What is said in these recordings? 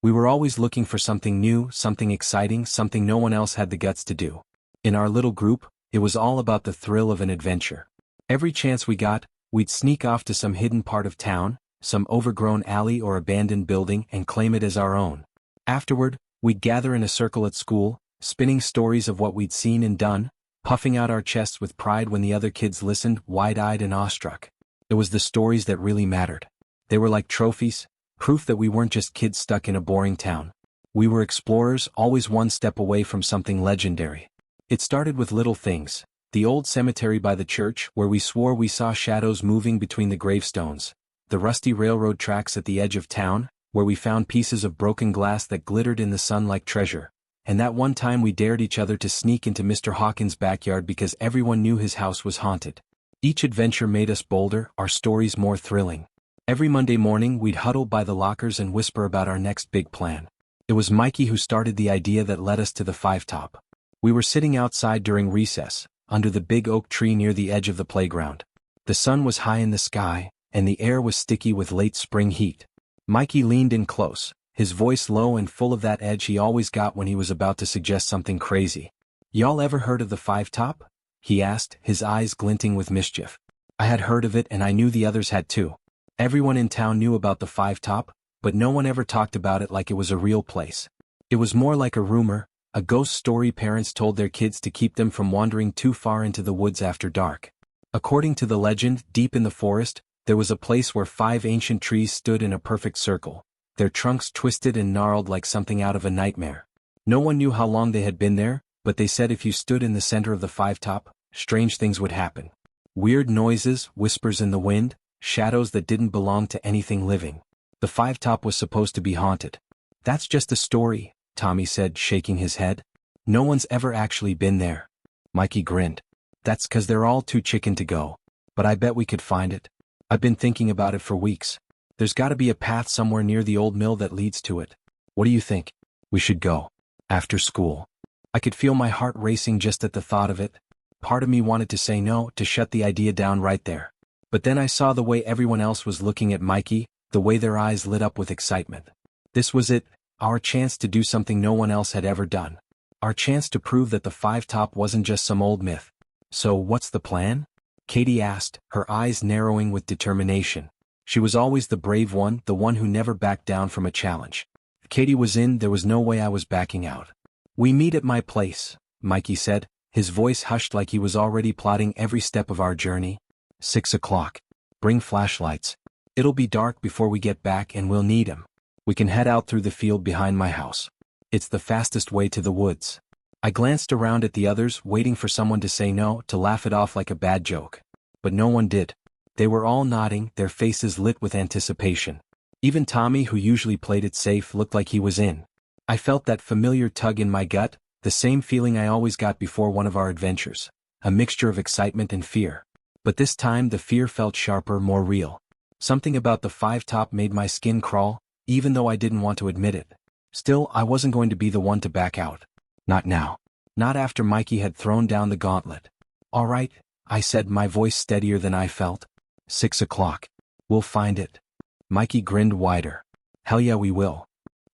We were always looking for something new, something exciting, something no one else had the guts to do. In our little group, it was all about the thrill of an adventure. Every chance we got, we'd sneak off to some hidden part of town, some overgrown alley or abandoned building, and claim it as our own. Afterward, we'd gather in a circle at school, spinning stories of what we'd seen and done, puffing out our chests with pride when the other kids listened, wide-eyed and awestruck. It was the stories that really mattered. They were like trophies, proof that we weren't just kids stuck in a boring town. We were explorers, always one step away from something legendary. It started with little things. The old cemetery by the church, where we swore we saw shadows moving between the gravestones. The rusty railroad tracks at the edge of town, where we found pieces of broken glass that glittered in the sun like treasure. And that one time we dared each other to sneak into Mr. Hawkins' backyard because everyone knew his house was haunted. Each adventure made us bolder, our stories more thrilling. Every Monday morning we'd huddle by the lockers and whisper about our next big plan. It was Mikey who started the idea that led us to the Five Top. We were sitting outside during recess, under the big oak tree near the edge of the playground. The sun was high in the sky, and the air was sticky with late spring heat. Mikey leaned in close, his voice low and full of that edge he always got when he was about to suggest something crazy. "Y'all ever heard of the Five Top?" he asked, his eyes glinting with mischief. I had heard of it and I knew the others had too. Everyone in town knew about the Five Top, but no one ever talked about it like it was a real place. It was more like a rumor, a ghost story parents told their kids to keep them from wandering too far into the woods after dark. According to the legend, deep in the forest, there was a place where 5 ancient trees stood in a perfect circle, their trunks twisted and gnarled like something out of a nightmare. No one knew how long they had been there, but they said if you stood in the center of the Five Top, strange things would happen. Weird noises, whispers in the wind, shadows that didn't belong to anything living. The Five Top was supposed to be haunted. "That's just a story," Tommy said, shaking his head. "No one's ever actually been there." Mikey grinned. "That's 'cause they're all too chicken to go. But I bet we could find it. I've been thinking about it for weeks. There's gotta be a path somewhere near the old mill that leads to it. What do you think? We should go. After school." I could feel my heart racing just at the thought of it. Part of me wanted to say no, to shut the idea down right there. But then I saw the way everyone else was looking at Mikey, the way their eyes lit up with excitement. This was it, our chance to do something no one else had ever done. Our chance to prove that the Five Top wasn't just some old myth. "So what's the plan?" Katie asked, her eyes narrowing with determination. She was always the brave one, the one who never backed down from a challenge. If Katie was in, there was no way I was backing out. "We meet at my place," Mikey said, his voice hushed like he was already plotting every step of our journey. 6 o'clock. Bring flashlights. It'll be dark before we get back and we'll need 'em. We can head out through the field behind my house. It's the fastest way to the woods. I glanced around at the others, waiting for someone to say no, to laugh it off like a bad joke. But no one did. They were all nodding, their faces lit with anticipation. Even Tommy, who usually played it safe, looked like he was in. I felt that familiar tug in my gut, the same feeling I always got before one of our adventures, a mixture of excitement and fear. But this time the fear felt sharper, more real. Something about the Five Top made my skin crawl, even though I didn't want to admit it. Still, I wasn't going to be the one to back out. Not now. Not after Mikey had thrown down the gauntlet. "All right," I said, my voice steadier than I felt. 6 o'clock. We'll find it." Mikey grinned wider. "Hell yeah, we will."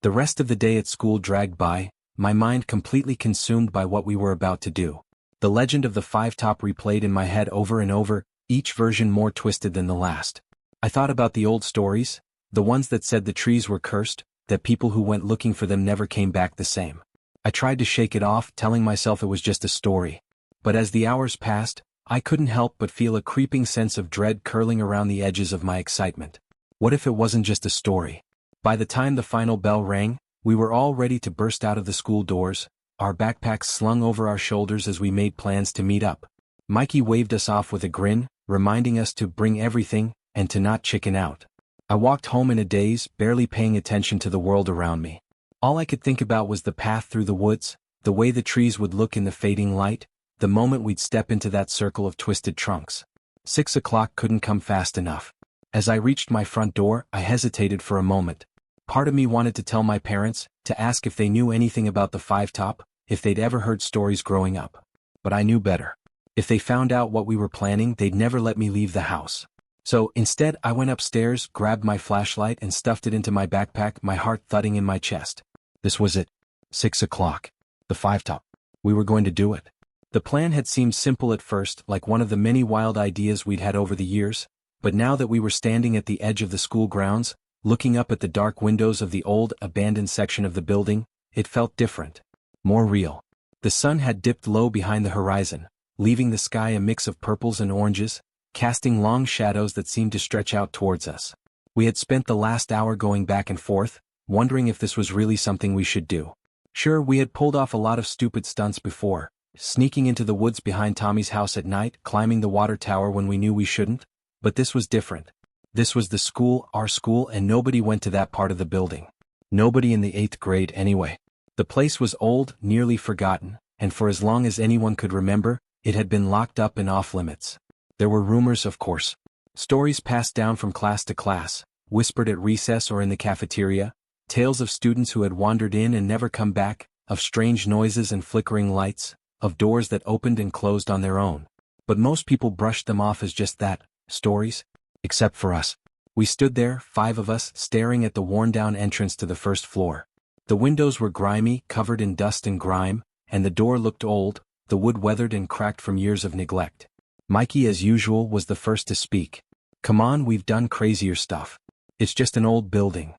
The rest of the day at school dragged by, my mind completely consumed by what we were about to do. The legend of the Five Top replayed in my head over and over, each version more twisted than the last. I thought about the old stories, the ones that said the trees were cursed, that people who went looking for them never came back the same. I tried to shake it off, telling myself it was just a story. But as the hours passed, I couldn't help but feel a creeping sense of dread curling around the edges of my excitement. What if it wasn't just a story? By the time the final bell rang, we were all ready to burst out of the school doors, our backpacks slung over our shoulders as we made plans to meet up. Mikey waved us off with a grin, reminding us to bring everything, and to not chicken out. I walked home in a daze, barely paying attention to the world around me. All I could think about was the path through the woods, the way the trees would look in the fading light, the moment we'd step into that circle of twisted trunks. 6 o'clock couldn't come fast enough. As I reached my front door, I hesitated for a moment. Part of me wanted to tell my parents, to ask if they knew anything about the Five Top, if they'd ever heard stories growing up. But I knew better. If they found out what we were planning, they'd never let me leave the house. So, instead, I went upstairs, grabbed my flashlight and stuffed it into my backpack, my heart thudding in my chest. This was it. 6 o'clock. The 5-top. We were going to do it. The plan had seemed simple at first, like one of the many wild ideas we'd had over the years, but now that we were standing at the edge of the school grounds, looking up at the dark windows of the old, abandoned section of the building, it felt different. More real. The sun had dipped low behind the horizon, leaving the sky a mix of purples and oranges, casting long shadows that seemed to stretch out towards us. We had spent the last hour going back and forth, wondering if this was really something we should do. Sure, we had pulled off a lot of stupid stunts before, sneaking into the woods behind Tommy's house at night, climbing the water tower when we knew we shouldn't, but this was different. This was the school, our school, and nobody went to that part of the building. Nobody in the 8th grade anyway. The place was old, nearly forgotten, and for as long as anyone could remember, it had been locked up and off limits. There were rumors, of course. Stories passed down from class to class, whispered at recess or in the cafeteria, tales of students who had wandered in and never come back, of strange noises and flickering lights, of doors that opened and closed on their own. But most people brushed them off as just that, stories. Except for us. We stood there, 5 of us, staring at the worn-down entrance to the first floor. The windows were grimy, covered in dust and grime, and the door looked old, the wood weathered and cracked from years of neglect. Mikey, as usual, was the first to speak. Come on, we've done crazier stuff. It's just an old building.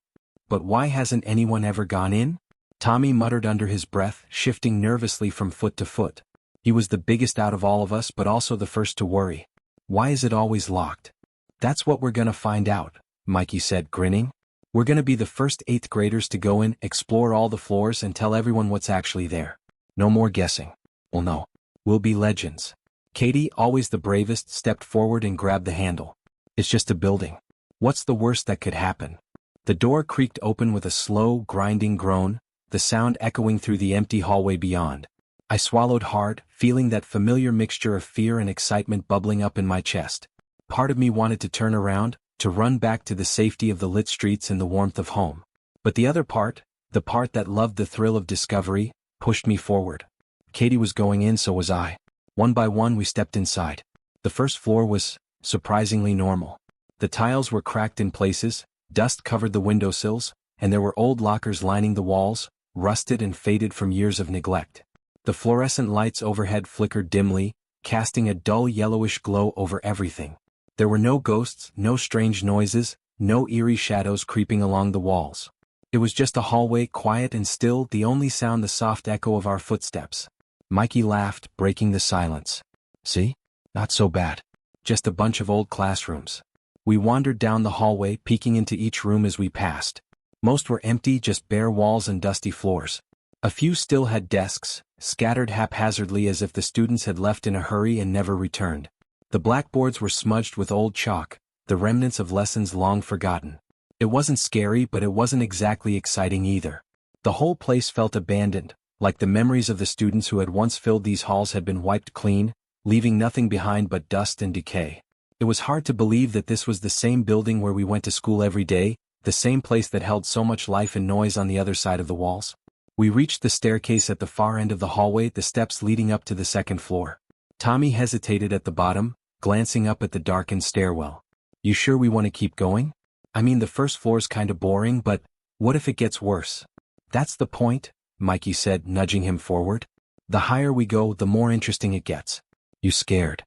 But why hasn't anyone ever gone in? Tommy muttered under his breath, shifting nervously from foot to foot. He was the biggest out of all of us but also the first to worry. Why is it always locked? That's what we're gonna find out, Mikey said, grinning. We're gonna be the first 8th graders to go in, explore all the floors and tell everyone what's actually there. No more guessing. Well, no. We'll be legends. Katie, always the bravest, stepped forward and grabbed the handle. It's just a building. What's the worst that could happen? The door creaked open with a slow, grinding groan, the sound echoing through the empty hallway beyond. I swallowed hard, feeling that familiar mixture of fear and excitement bubbling up in my chest. Part of me wanted to turn around, to run back to the safety of the lit streets and the warmth of home. But the other part, the part that loved the thrill of discovery, pushed me forward. Katie was going in, so was I. One by one we stepped inside. The first floor was surprisingly normal. The tiles were cracked in places, dust covered the windowsills, and there were old lockers lining the walls, rusted and faded from years of neglect. The fluorescent lights overhead flickered dimly, casting a dull yellowish glow over everything. There were no ghosts, no strange noises, no eerie shadows creeping along the walls. It was just a hallway, quiet and still, the only sound the soft echo of our footsteps. Mikey laughed, breaking the silence. See? Not so bad. Just a bunch of old classrooms. We wandered down the hallway, peeking into each room as we passed. Most were empty, just bare walls and dusty floors. A few still had desks, scattered haphazardly as if the students had left in a hurry and never returned. The blackboards were smudged with old chalk, the remnants of lessons long forgotten. It wasn't scary, but it wasn't exactly exciting either. The whole place felt abandoned, like the memories of the students who had once filled these halls had been wiped clean, leaving nothing behind but dust and decay. It was hard to believe that this was the same building where we went to school every day, the same place that held so much life and noise on the other side of the walls. We reached the staircase at the far end of the hallway, the steps leading up to the second floor. Tommy hesitated at the bottom, glancing up at the darkened stairwell. You sure we want to keep going? I mean, the first floor's kinda boring, but what if it gets worse? That's the point, Mikey said, nudging him forward. The higher we go, the more interesting it gets. You scared?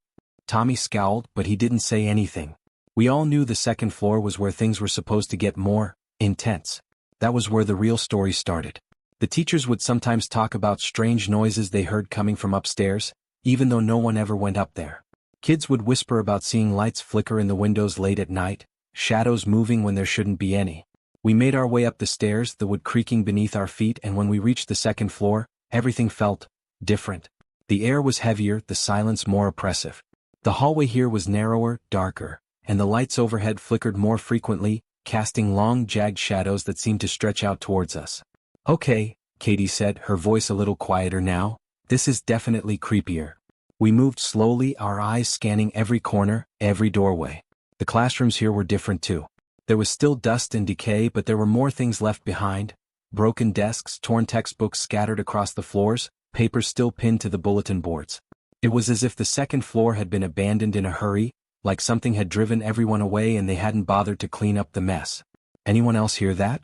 Tommy scowled, but he didn't say anything. We all knew the second floor was where things were supposed to get more intense. That was where the real story started. The teachers would sometimes talk about strange noises they heard coming from upstairs, even though no one ever went up there. Kids would whisper about seeing lights flicker in the windows late at night, shadows moving when there shouldn't be any. We made our way up the stairs, the wood creaking beneath our feet, and when we reached the second floor, everything felt different. The air was heavier, the silence more oppressive. The hallway here was narrower, darker, and the lights overhead flickered more frequently, casting long, jagged shadows that seemed to stretch out towards us. Okay, Katie said, her voice a little quieter now. This is definitely creepier. We moved slowly, our eyes scanning every corner, every doorway. The classrooms here were different too. There was still dust and decay, but there were more things left behind. Broken desks, torn textbooks scattered across the floors, papers still pinned to the bulletin boards. It was as if the second floor had been abandoned in a hurry, like something had driven everyone away and they hadn't bothered to clean up the mess. "Anyone else hear that?"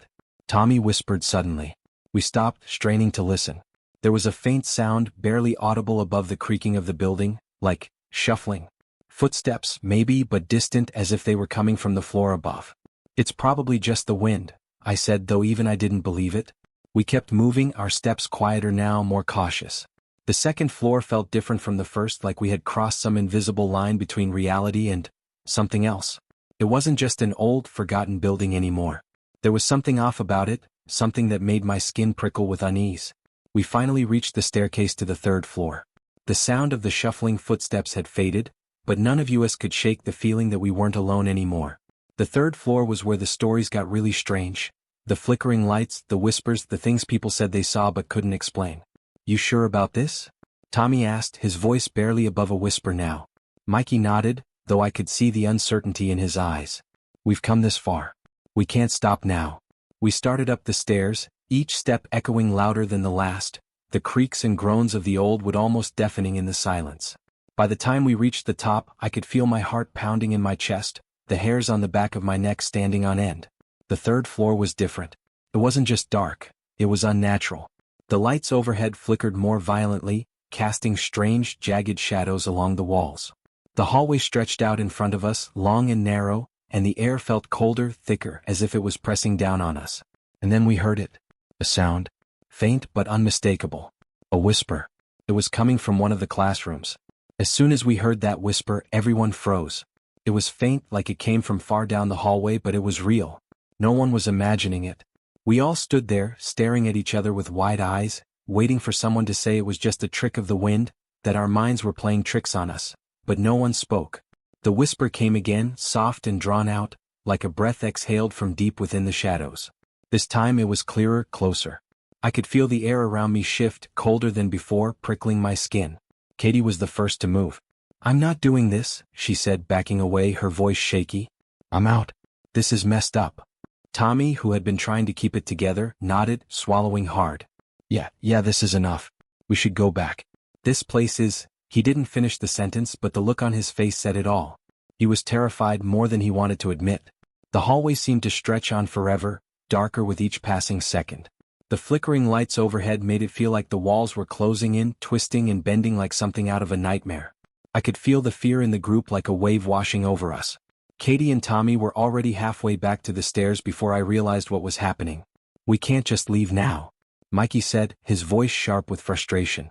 Tommy whispered suddenly. We stopped, straining to listen. There was a faint sound, barely audible above the creaking of the building, like shuffling footsteps, maybe, but distant, as if they were coming from the floor above. "It's probably just the wind," I said, though even I didn't believe it. We kept moving, our steps quieter now, more cautious. The second floor felt different from the first, like we had crossed some invisible line between reality and something else. It wasn't just an old, forgotten building anymore. There was something off about it, something that made my skin prickle with unease. We finally reached the staircase to the third floor. The sound of the shuffling footsteps had faded, but none of us could shake the feeling that we weren't alone anymore. The third floor was where the stories got really strange. The flickering lights, the whispers, the things people said they saw but couldn't explain. "You sure about this?" Tommy asked, his voice barely above a whisper now. Mikey nodded, though I could see the uncertainty in his eyes. "We've come this far. We can't stop now." We started up the stairs, each step echoing louder than the last, the creaks and groans of the old wood almost deafening in the silence. By the time we reached the top, I could feel my heart pounding in my chest, the hairs on the back of my neck standing on end. The third floor was different. It wasn't just dark, it was unnatural. The lights overhead flickered more violently, casting strange, jagged shadows along the walls. The hallway stretched out in front of us, long and narrow, and the air felt colder, thicker, as if it was pressing down on us. And then we heard it. A sound. Faint but unmistakable. A whisper. It was coming from one of the classrooms. As soon as we heard that whisper, everyone froze. It was faint, like it came from far down the hallway, but it was real. No one was imagining it. We all stood there, staring at each other with wide eyes, waiting for someone to say it was just a trick of the wind, that our minds were playing tricks on us. But no one spoke. The whisper came again, soft and drawn out, like a breath exhaled from deep within the shadows. This time it was clearer, closer. I could feel the air around me shift, colder than before, prickling my skin. Katie was the first to move. "I'm not doing this," she said, backing away, her voice shaky. "I'm out. This is messed up." Tommy, who had been trying to keep it together, nodded, swallowing hard. Yeah, this is enough. We should go back. This place is—" He didn't finish the sentence, but the look on his face said it all. He was terrified more than he wanted to admit. The hallway seemed to stretch on forever, darker with each passing second. The flickering lights overhead made it feel like the walls were closing in, twisting and bending like something out of a nightmare. I could feel the fear in the group like a wave washing over us. Katie and Tommy were already halfway back to the stairs before I realized what was happening. "We can't just leave now," Mikey said, his voice sharp with frustration.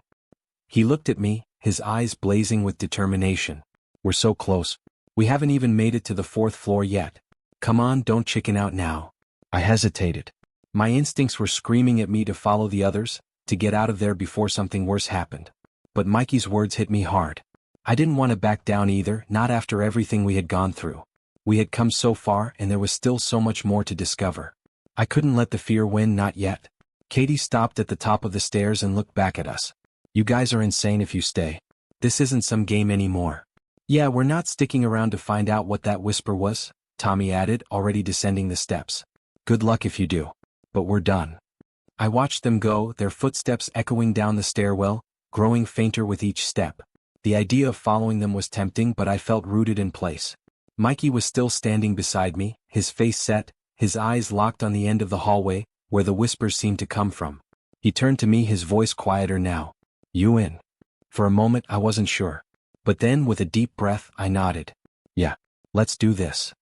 He looked at me, his eyes blazing with determination. "We're so close. We haven't even made it to the fourth floor yet. Come on, don't chicken out now." I hesitated. My instincts were screaming at me to follow the others, to get out of there before something worse happened. But Mikey's words hit me hard. I didn't want to back down either, not after everything we had gone through. We had come so far and there was still so much more to discover. I couldn't let the fear win, not yet. Katie stopped at the top of the stairs and looked back at us. "You guys are insane if you stay. This isn't some game anymore." "Yeah, we're not sticking around to find out what that whisper was," Tommy added, already descending the steps. "Good luck if you do. But we're done." I watched them go, their footsteps echoing down the stairwell, growing fainter with each step. The idea of following them was tempting, but I felt rooted in place. Mikey was still standing beside me, his face set, his eyes locked on the end of the hallway, where the whispers seemed to come from. He turned to me, his voice quieter now. "You in?" For a moment I wasn't sure. But then, with a deep breath, I nodded. "Yeah, let's do this."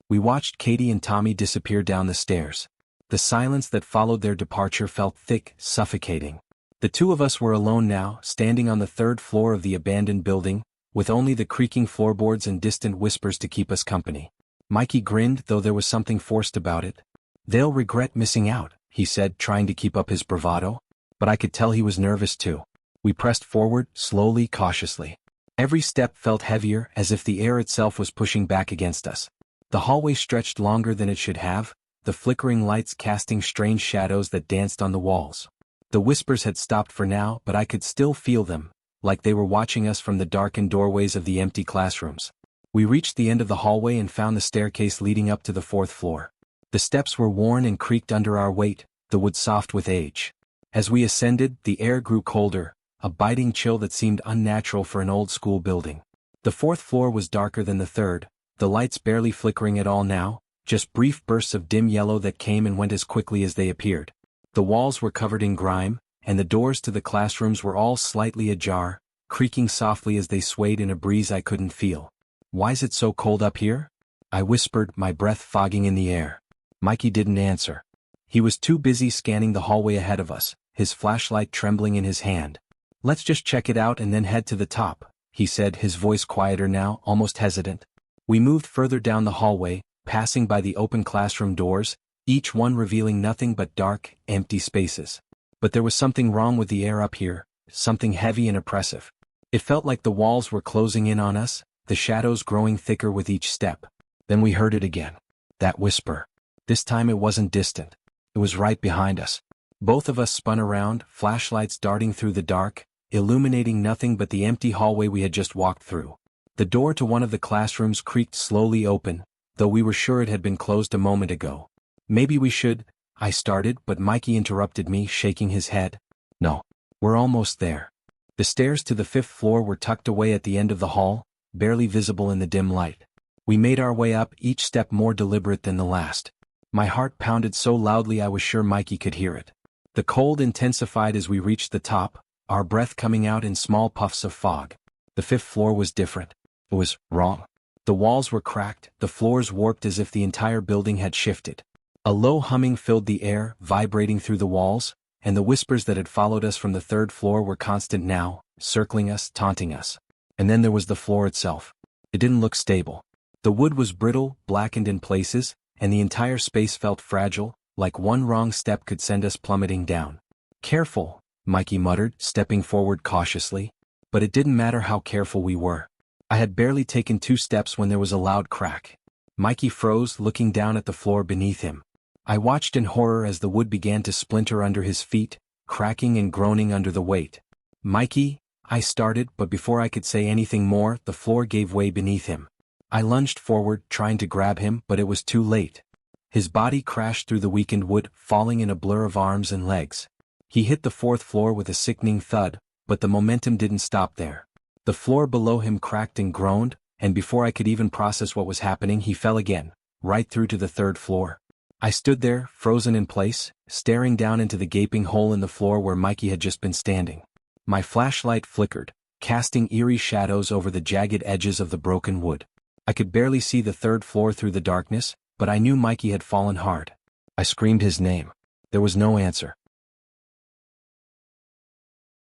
We watched Katie and Tommy disappear down the stairs. The silence that followed their departure felt thick, suffocating. The two of us were alone now, standing on the third floor of the abandoned building, with only the creaking floorboards and distant whispers to keep us company. Mikey grinned, though there was something forced about it. "They'll regret missing out," he said, trying to keep up his bravado. But I could tell he was nervous too. We pressed forward, slowly, cautiously. Every step felt heavier, as if the air itself was pushing back against us. The hallway stretched longer than it should have, the flickering lights casting strange shadows that danced on the walls. The whispers had stopped for now, but I could still feel them, like they were watching us from the darkened doorways of the empty classrooms. We reached the end of the hallway and found the staircase leading up to the fourth floor. The steps were worn and creaked under our weight, the wood soft with age. As we ascended, the air grew colder, a biting chill that seemed unnatural for an old school building. The fourth floor was darker than the third, the lights barely flickering at all now, just brief bursts of dim yellow that came and went as quickly as they appeared. The walls were covered in grime, and the doors to the classrooms were all slightly ajar, creaking softly as they swayed in a breeze I couldn't feel. "Why's it so cold up here?" I whispered, my breath fogging in the air. Mikey didn't answer. He was too busy scanning the hallway ahead of us, his flashlight trembling in his hand. "Let's just check it out and then head to the top," he said, his voice quieter now, almost hesitant. We moved further down the hallway, passing by the open classroom doors, each one revealing nothing but dark, empty spaces. But there was something wrong with the air up here, something heavy and oppressive. It felt like the walls were closing in on us, the shadows growing thicker with each step. Then we heard it again. That whisper. This time it wasn't distant. It was right behind us. Both of us spun around, flashlights darting through the dark, illuminating nothing but the empty hallway we had just walked through. The door to one of the classrooms creaked slowly open, though we were sure it had been closed a moment ago. "Maybe we should," I started, but Mikey interrupted me, shaking his head. "No. We're almost there." The stairs to the fifth floor were tucked away at the end of the hall, barely visible in the dim light. We made our way up, each step more deliberate than the last. My heart pounded so loudly I was sure Mikey could hear it. The cold intensified as we reached the top, our breath coming out in small puffs of fog. The fifth floor was different. It was wrong. The walls were cracked, the floors warped as if the entire building had shifted. A low humming filled the air, vibrating through the walls, and the whispers that had followed us from the third floor were constant now, circling us, taunting us. And then there was the floor itself. It didn't look stable. The wood was brittle, blackened in places, and the entire space felt fragile, like one wrong step could send us plummeting down. "Careful," Mikey muttered, stepping forward cautiously. But it didn't matter how careful we were. I had barely taken 2 steps when there was a loud crack. Mikey froze, looking down at the floor beneath him. I watched in horror as the wood began to splinter under his feet, cracking and groaning under the weight. "Mikey," I started, but before I could say anything more, the floor gave way beneath him. I lunged forward, trying to grab him, but it was too late. His body crashed through the weakened wood, falling in a blur of arms and legs. He hit the fourth floor with a sickening thud, but the momentum didn't stop there. The floor below him cracked and groaned, and before I could even process what was happening, he fell again, right through to the third floor. I stood there, frozen in place, staring down into the gaping hole in the floor where Mikey had just been standing. My flashlight flickered, casting eerie shadows over the jagged edges of the broken wood. I could barely see the third floor through the darkness, but I knew Mikey had fallen hard. I screamed his name. There was no answer.